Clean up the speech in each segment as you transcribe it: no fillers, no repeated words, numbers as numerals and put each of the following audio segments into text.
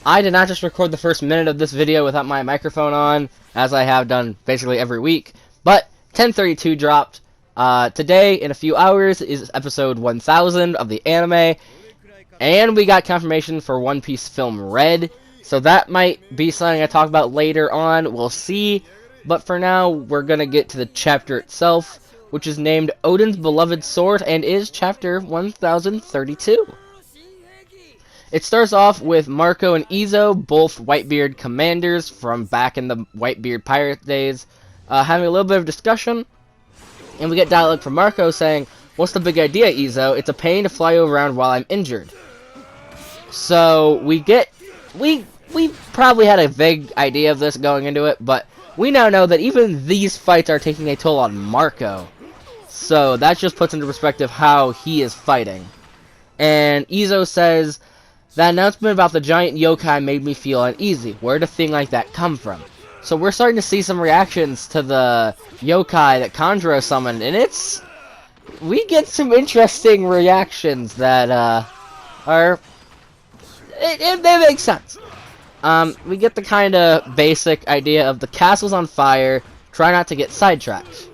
I did not just record the first minute of this video without my microphone on, as I have done basically every week, but 1032 dropped. Today, in a few hours, is episode 1000 of the anime, and we got confirmation for One Piece Film Red, so that might be something I talk about later on, we'll see, but for now, we're gonna get to the chapter itself, which is named Oden's Beloved Sword, and is chapter 1032. It starts off with Marco and Izo, both Whitebeard commanders from back in the Whitebeard pirate days, having a little bit of discussion, and we get dialogue from Marco saying, "What's the big idea, Izo? It's a pain to fly you around while I'm injured." So we probably had a vague idea of this going into it, but we now know that even these fights are taking a toll on Marco. So that just puts into perspective how he is fighting. And Izo says, "That announcement about the giant yokai made me feel uneasy. Where did a thing like that come from?" So we're starting to see some reactions to the yokai that Kanjuro summoned, and we get some interesting reactions that they make sense. We get the kind of basic idea of the castle's on fire, try not to get sidetracked.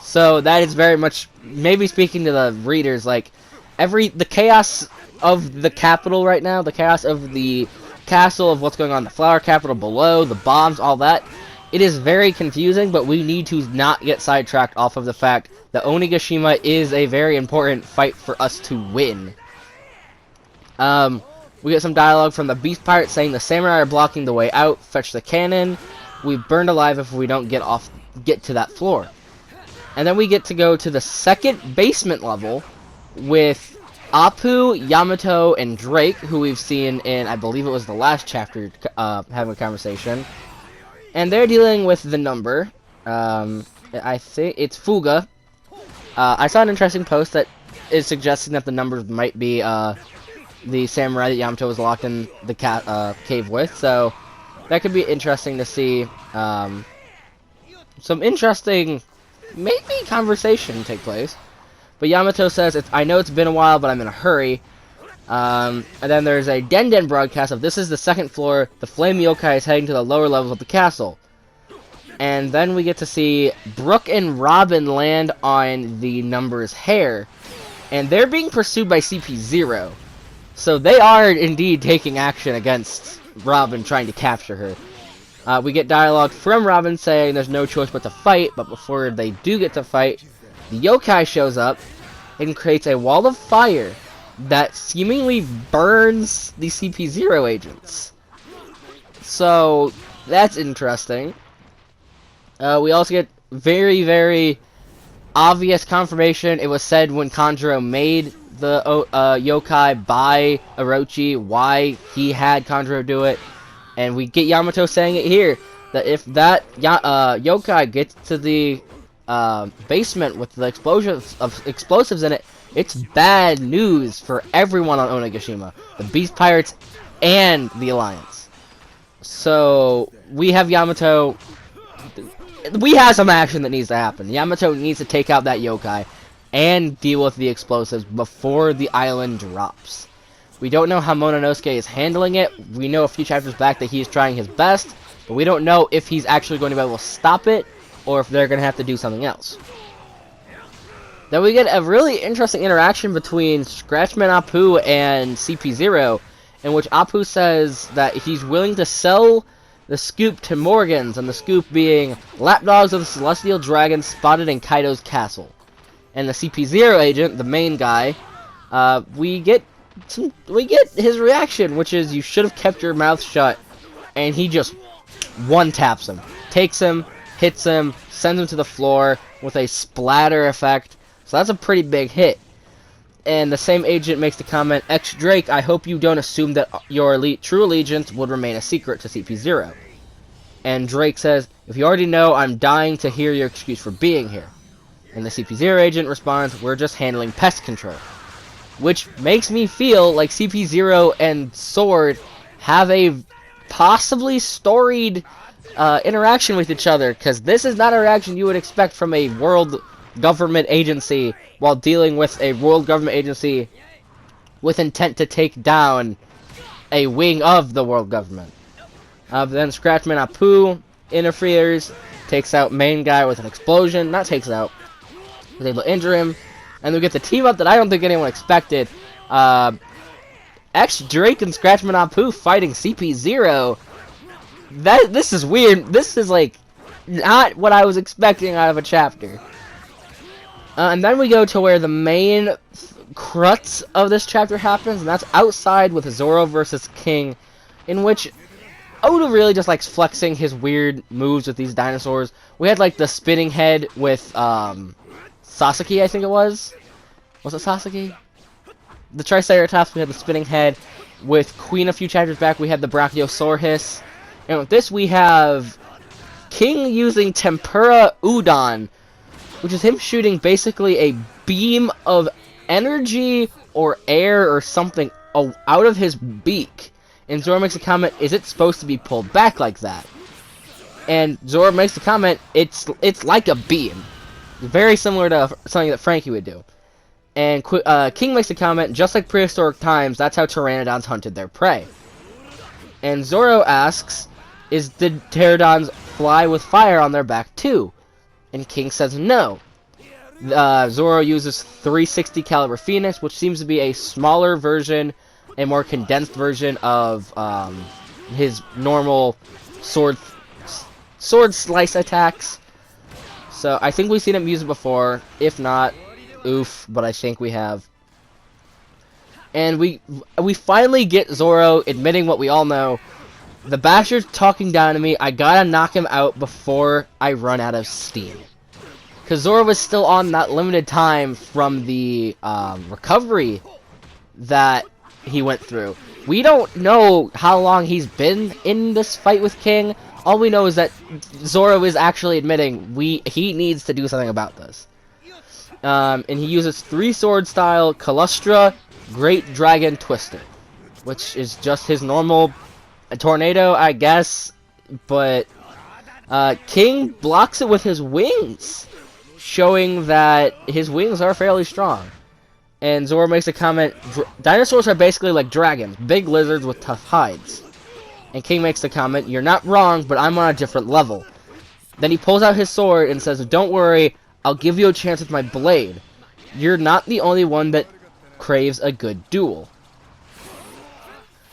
So that is very much, maybe speaking to the readers, like, the chaos of the capital right now, the chaos of the castle, of what's going on in the flower capital below, the bombs, all that, it is very confusing, but we need to not get sidetracked off of the fact that Onigashima is a very important fight for us to win. We get some dialogue from the Beast Pirate saying the samurai are blocking the way out, fetch the cannon, we burned alive if we don't get to that floor. And then we get to go to the second basement level with Apu, Yamato, and Drake, who we've seen in, I believe it was the last chapter, having a conversation. And they're dealing with the number. I think it's Fuga. I saw an interesting post that is suggesting that the numbers might be the samurai that Yamato was locked in the cave with. So that could be interesting to see. Some interesting, maybe, conversation take place. But Yamato says, "I know it's been a while, but I'm in a hurry." And then there's a Den broadcast of, "This is the second floor. The flame yokai is heading to the lower levels of the castle." And then we get to see Brook and Robin land on the number's hair. And they're being pursued by CP0. So they are indeed taking action against Robin, trying to capture her. We get dialogue from Robin saying there's no choice but to fight, but before they do get to fight, the yokai shows up and creates a wall of fire that seemingly burns the CP0 agents. So that's interesting. We also get very, very obvious confirmation. It was said when Kanjuro made the yokai by Orochi why he had Kanjuro do it. And we get Yamato saying it here, that if that yokai gets to the basement with the explosives in it, it's bad news for everyone on Onigashima, the Beast Pirates and the Alliance. So we have Yamato. We have some action that needs to happen. Yamato needs to take out that yokai and deal with the explosives before the island drops. We don't know how Momonosuke is handling it. We know a few chapters back that he's trying his best, but we don't know if he's actually going to be able to stop it, or if they're going to have to do something else. Then we get a really interesting interaction between Scratchman Apu and CP0, in which Apu says that he's willing to sell the scoop to Morgans, and the scoop being lapdogs of the Celestial Dragon spotted in Kaido's castle. And the CP0 agent, the main guy, we get his reaction, which is, "You should have kept your mouth shut," and he just one-taps him, takes him, hits him, sends him to the floor with a splatter effect. So that's a pretty big hit. And the same agent makes the comment, "X Drake, I hope you don't assume that your true allegiance would remain a secret to CP0. And Drake says, "If you already know, I'm dying to hear your excuse for being here." And the CP0 agent responds, "We're just handling pest control." Which makes me feel like CP0 and Sword have a possibly storied interaction with each other, because this is not a reaction you would expect from a world government agency while dealing with a world government agency with intent to take down a wing of the world government. Then Scratchman Apu interferes, takes out main guy with an explosion. Not takes out, was able to injure him. And we get the team up that I don't think anyone expected. X Drake and Scratchman Apu fighting CP0. This is weird. This is like not what I was expecting out of a chapter. And then we go to where the main crux of this chapter happens, and that's outside with Zoro versus King, in which Oda really just likes flexing his weird moves with these dinosaurs. We had like the spinning head with Sasaki, I think it was. Was it Sasaki? The Triceratops, we had the spinning head. With Queen a few chapters back, we had the Brachiosaurus. And with this, we have King using Tempura Udon, which is him shooting basically a beam of energy or air or something out of his beak. And Zoro makes a comment, is it supposed to be pulled back like that? And Zoro makes the comment, it's like a beam. Very similar to something that Frankie would do. And King makes a comment, just like prehistoric times, that's how pteranodons hunted their prey. And Zoro asks, did pteranodons fly with fire on their back too? And King says no. Zoro uses 360 caliber Phoenix, which seems to be a smaller version, a more condensed version of his normal sword slice attacks. So I think we've seen him use it before. If not, oof, but I think we have. And we finally get Zoro admitting what we all know. The bastard's talking down to me. I gotta knock him out before I run out of steam. Because Zoro was still on that limited time from the recovery that he went through. We don't know how long he's been in this fight with King. All we know is that Zoro is actually admitting he needs to do something about this. And he uses 3-sword style Calustra Great Dragon Twister, which is just his normal tornado, I guess. But King blocks it with his wings, showing that his wings are fairly strong. And Zoro makes a comment, dinosaurs are basically like dragons, big lizards with tough hides. And King makes the comment, you're not wrong, but I'm on a different level. Then he pulls out his sword and says, don't worry, I'll give you a chance with my blade. You're not the only one that craves a good duel.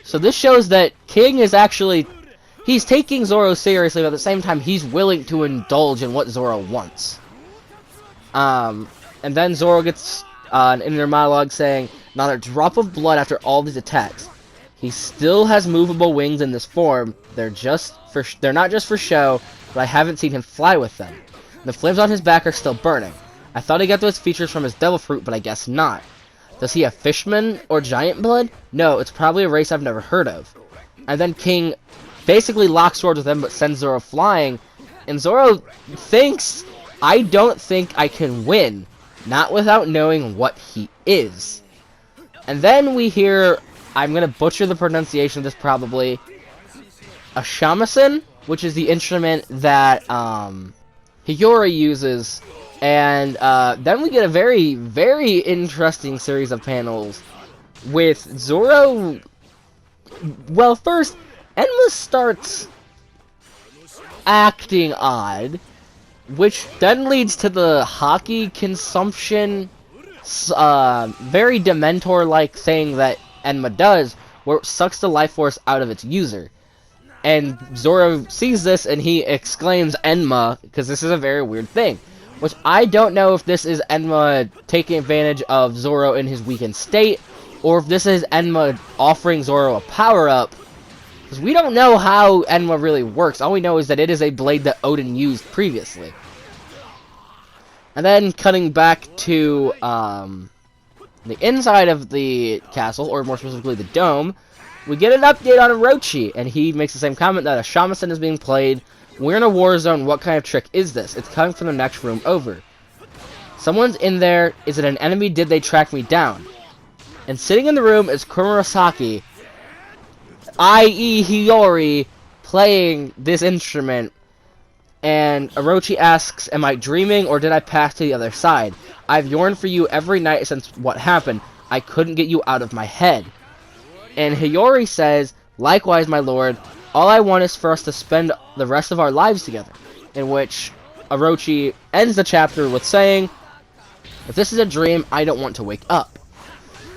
So this shows that King is actually, he's taking Zoro seriously, but at the same time he's willing to indulge in what Zoro wants. And then Zoro gets an inner monologue saying, not a drop of blood after all these attacks. He still has movable wings in this form. They're not just for show, but I haven't seen him fly with them. The flames on his back are still burning. I thought he got those features from his devil fruit, but I guess not. Does he have fishman or giant blood? No, it's probably a race I've never heard of. And then King basically locks swords with him, but sends Zoro flying. And Zoro thinks, I don't think I can win. Not without knowing what he is. And then we hear, I'm going to butcher the pronunciation of this probably, a shamisen, which is the instrument that Hiyori uses. And then we get a very, very interesting series of panels with Zoro. Well, first, Enma starts acting odd, which then leads to the hockey consumption, very Dementor-like thing that Enma does, where it sucks the life force out of its user. And Zoro sees this and he exclaims Enma, because this is a very weird thing. Which I don't know if this is Enma taking advantage of Zoro in his weakened state, or if this is Enma offering Zoro a power-up. Because we don't know how Enma really works. All we know is that it is a blade that Odin used previously. And then cutting back to the inside of the castle, or more specifically the dome, we get an update on Orochi, and he makes the same comment that a shamisen is being played. We're in a war zone, what kind of trick is this? It's coming from the next room over. Someone's in there, is it an enemy? Did they track me down? And sitting in the room is Kurosaki, i.e. Hiyori, playing this instrument. And Orochi asks, am I dreaming or did I pass to the other side? I've yearned for you every night since what happened. I couldn't get you out of my head. And Hiyori says, "Likewise, my lord, all I want is for us to spend the rest of our lives together." In which Orochi ends the chapter with saying, "If this is a dream, I don't want to wake up."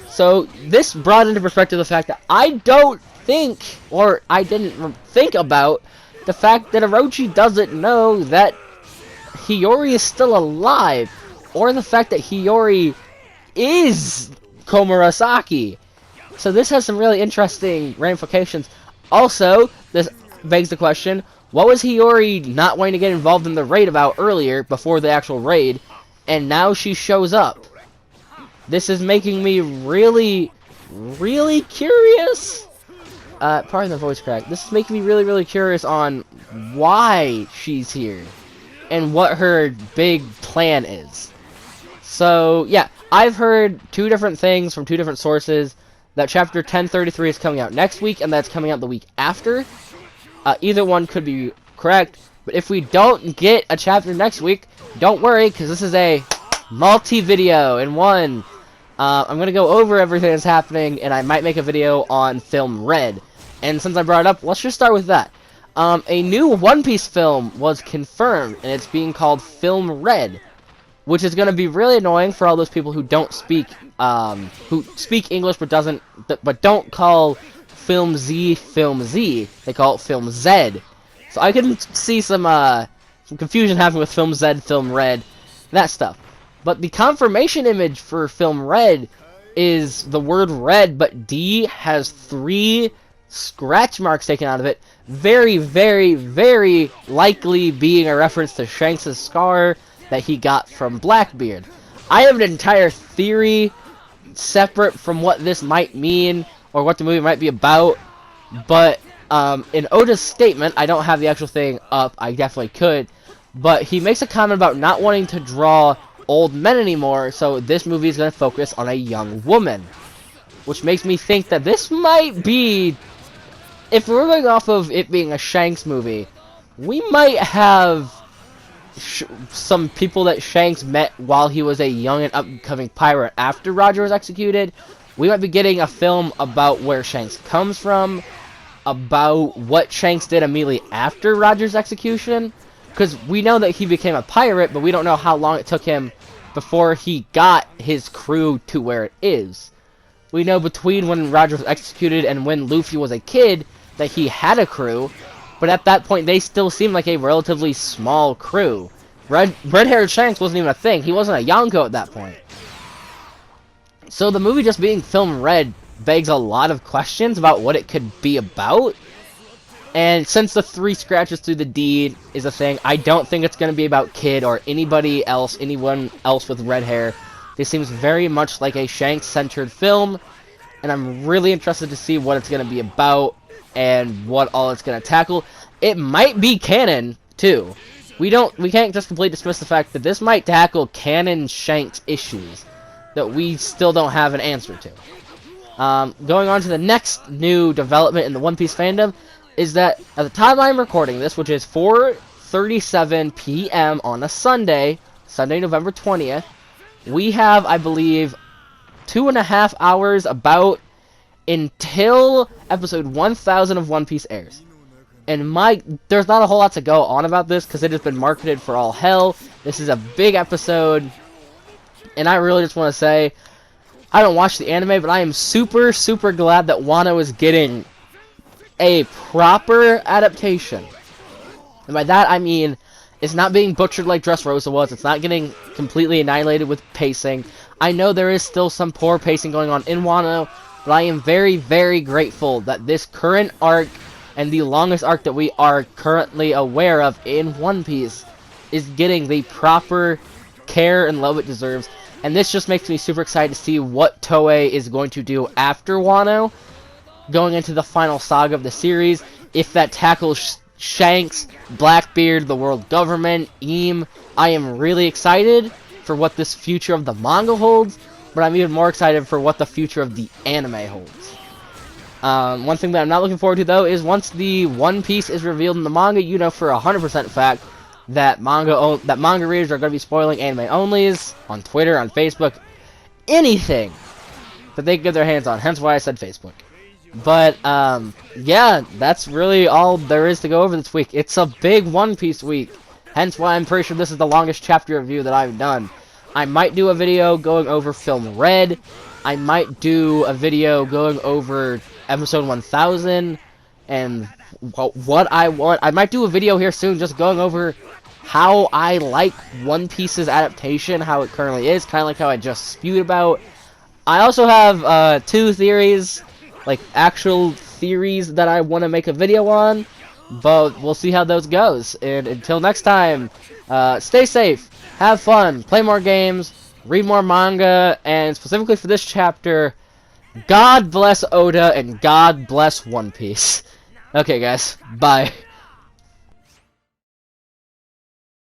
So this brought into perspective the fact that I don't think, or I didn't think about, the fact that Orochi doesn't know that Hiyori is still alive, or the fact that Hiyori is Komurasaki. So this has some really interesting ramifications. Also, this begs the question, what was Hiyori not wanting to get involved in the raid about earlier, before the actual raid, and now she shows up? This is making me really, really curious. Pardon the voice crack. This is making me really, really curious on why she's here and what her big plan is. So, yeah, I've heard two different things from two different sources. That chapter 1033 is coming out next week, and that's coming out the week after. Either one could be correct, but if we don't get a chapter next week, don't worry, because this is a multi-video in one. I'm going to go over everything that's happening, and I might make a video on Film Red. And since I brought it up, let's just start with that. A new One Piece film was confirmed, and it's being called Film Red, which is going to be really annoying for all those people who don't speak, who speak English but don't call Film Z Film Z. They call it Film Z. So I can see some confusion happening with Film Z, Film Red, that stuff. But the confirmation image for Film Red is the word red, but D has 3 scratch marks taken out of it. Very, very, very likely being a reference to Shanks' scar that he got from Blackbeard. I have an entire theory separate from what this might mean or what the movie might be about, but in Oda's statement, I don't have the actual thing up, I definitely could, but he makes a comment about not wanting to draw old men anymore, so this movie is going to focus on a young woman, which makes me think that this might be, if we're going off of it being a Shanks movie, we might have some people that Shanks met while he was a young and upcoming pirate after Roger was executed. We might be getting a film about where Shanks comes from, about what Shanks did immediately after Roger's execution, because we know that he became a pirate, but we don't know how long it took him before he got his crew to where it is. We know between when Roger was executed and when Luffy was a kid that he had a crew, but at that point they still seemed like a relatively small crew. Red-haired Shanks wasn't even a thing. He wasn't a Yonko at that point. So the movie just being Film Red begs a lot of questions about what it could be about. And since the 3 scratches through the D is a thing, I don't think it's going to be about Kid or anybody else, anyone else with red hair. This seems very much like a Shanks-centered film, and I'm really interested to see what it's going to be about and what all it's going to tackle. It might be canon, too. We can't just completely dismiss the fact that this might tackle canon Shanks issues that we still don't have an answer to. Going on to the next new development in the One Piece fandom, is that at the time I'm recording this, which is 4:37 p.m. on a Sunday, November 20th, we have, I believe, 2.5 hours about until episode 1000 of One Piece airs. And there's not a whole lot to go on about this, because it has been marketed for all hell. This is a big episode, and I really just want to say, I don't watch the anime, but I am super, super glad that Wano is getting a proper adaptation. And by that I mean it's not being butchered like Dressrosa was. It's not getting completely annihilated with pacing. I know there is still some poor pacing going on in Wano, but I am very, very grateful that this current arc and the longest arc that we are currently aware of in One Piece is getting the proper care and love it deserves. And this just makes me super excited to see what Toei is going to do after Wano, going into the final saga of the series. If that tackles Shanks, Blackbeard, the world government, Eam, I am really excited for what this future of the manga holds, but I'm even more excited for what the future of the anime holds. One thing that I'm not looking forward to, though, is once the One Piece is revealed in the manga, you know for 100% fact that manga readers are going to be spoiling anime onlys on Twitter, on Facebook, anything that they can get their hands on. Hence why I said Facebook. But, yeah, that's really all there is to go over this week. It's a big One Piece week, hence why I'm pretty sure this is the longest chapter review that I've done. I might do a video going over Film Red. I might do a video going over episode 1000 and what I want. I might do a video here soon just going over how I like One Piece's adaptation, how it currently is, kind of like how I just spewed about. I also have 2 theories, like actual theories that I want to make a video on, but we'll see how those goes. And until next time, stay safe, have fun, play more games, read more manga, and specifically for this chapter, God bless Oda and God bless One Piece. Okay guys, bye.